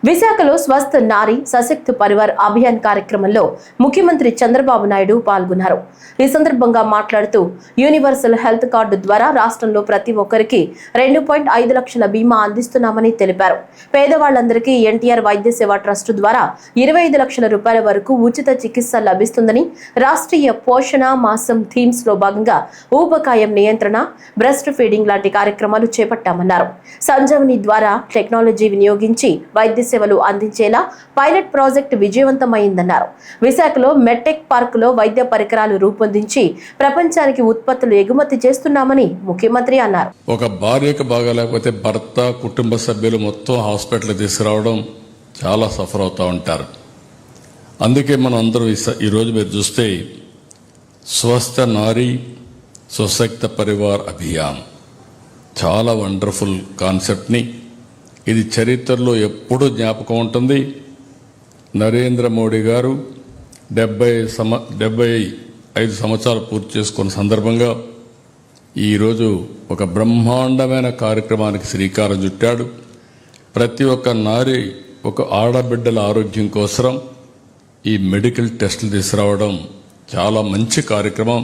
విశాఖలో స్వస్థ నారీ సశక్త్ పరివార్ అభియాన్ కార్యక్రమంలో ముఖ్యమంత్రి చంద్రబాబు నాయుడు పాల్గొన్నారు. ఈ సందర్భంగా మాట్లాడుతూ యూనివర్సల్ హెల్త్ కార్డు ద్వారా రాష్ట్రంలో ప్రతి ఒక్కరికి 2.5 లక్షల బీమా అందిస్తున్నామని తెలిపారు. పేదవాళ్లందరికీ ఎన్టీఆర్ వైద్య సేవా ట్రస్ట్ ద్వారా 25 లక్షల రూపాయల వరకు ఉచిత చికిత్స లభిస్తుందని, రాష్ట్రీయ పోషణ మాసం థీమ్స్ లో భాగంగా ఊబకాయం నియంత్రణ, బ్రెస్ట్ ఫీడింగ్ లాంటి కార్యక్రమాలు చేపట్టామన్నారు. సంజీవని ద్వారా టెక్నాలజీ వినియోగించి వైద్య సేవలు అందించేలా పైలట్ ప్రాజెక్టు విజయవంతమైందన్నారు. విశాఖలో మెట్టెక్ పార్క్ లో వైద్య పరికరాలు రూపొందించి ప్రపంచానికి ఉత్పత్తులు ఎగుమతి చేస్తున్నామని ముఖ్యమంత్రి అన్నారు. ఒక భార్యకు బాగాలేకపోతే భర్త, కుటుంబ సభ్యులు మొత్తం హాస్పిటల్ తీసుకురావడం చాలా సఫర్ అవుతూ ఉంటారు. అందుకే మనం అందరూ ఈరోజు మీరు చూస్తే స్వస్థ నారీ సశక్త పరివార్ అభియాన్ చాలా వండర్ఫుల్ కాన్సెప్ట్ని, ఇది చరిత్రలో ఎప్పుడూ జ్ఞాపకం ఉంటుంది. నరేంద్ర మోడీ గారు 75 సంవత్సరాలు పూర్తి చేసుకున్న సందర్భంగా ఈరోజు ఒక బ్రహ్మాండమైన కార్యక్రమానికి శ్రీకారం చుట్టాడు. ప్రతి ఒక్క నారి, ఒక ఆడబిడ్డల ఆరోగ్యం కోసం ఈ మెడికల్ టెస్టులు తీసుకురావడం చాలా మంచి కార్యక్రమం.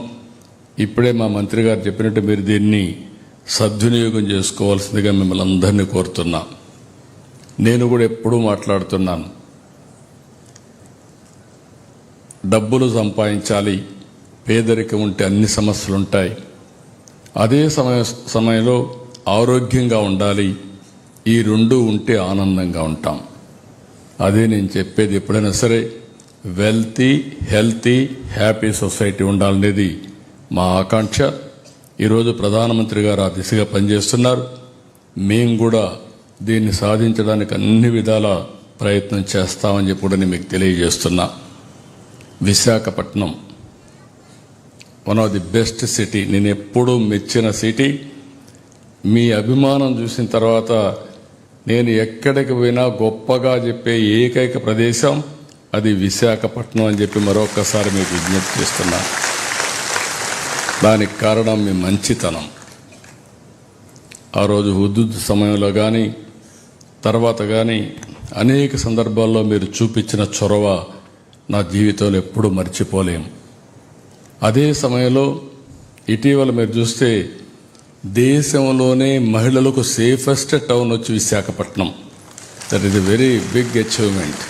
ఇప్పుడే మా మంత్రి గారు చెప్పినట్టు మీరు దీన్ని సద్వినియోగం చేసుకోవాల్సిందిగా మిమ్మల్ని అందరినీ కోరుతున్నా. నేను కూడా ఎప్పుడూ మాట్లాడుతున్నాను, డబ్బులు సంపాదించాలి, పేదరికం ఉంటే అన్ని సమస్యలు ఉంటాయి, అదే సమయంలో ఆరోగ్యంగా ఉండాలి. ఈ రెండు ఉంటే ఆనందంగా ఉంటాం. అదే నేను చెప్పేది. ఎప్పుడైనా సరే వెల్తీ, హెల్తీ, హ్యాపీ సొసైటీ ఉండాలనేది మా ఆకాంక్ష. ఈరోజు ప్రధానమంత్రి గారు ఆ దిశగా పనిచేస్తున్నారు. మేము కూడా దీన్ని సాధించడానికి అన్ని విధాల ప్రయత్నం చేస్తామని చెప్పి కూడా మీకు తెలియజేస్తున్నా. Visakhapatnam one of the best city, నేను ఎప్పుడూ మెచ్చిన సిటీ. మీ అభిమానం చూసిన తర్వాత నేను ఎక్కడికి పోయినా గొప్పగా చెప్పే ఏకైక ప్రదేశం అది విశాఖపట్నం అని చెప్పి మరొకసారి మీకు విజ్ఞప్తి చేస్తున్నా. దానికి కారణం మీ మంచితనం. ఆ రోజు హుద్దుద్ సమయంలో కానీ తర్వాత కానీ అనేక సందర్భాల్లో మీరు చూపించిన చొరవ నా జీవితంలో ఎప్పుడూ మర్చిపోలేం. అదే సమయంలో ఇటీవల మీరు చూస్తే దేశంలోనే మహిళలకు సేఫెస్ట్ టౌన్ వచ్చి Visakhapatnam. That is a very big achievement.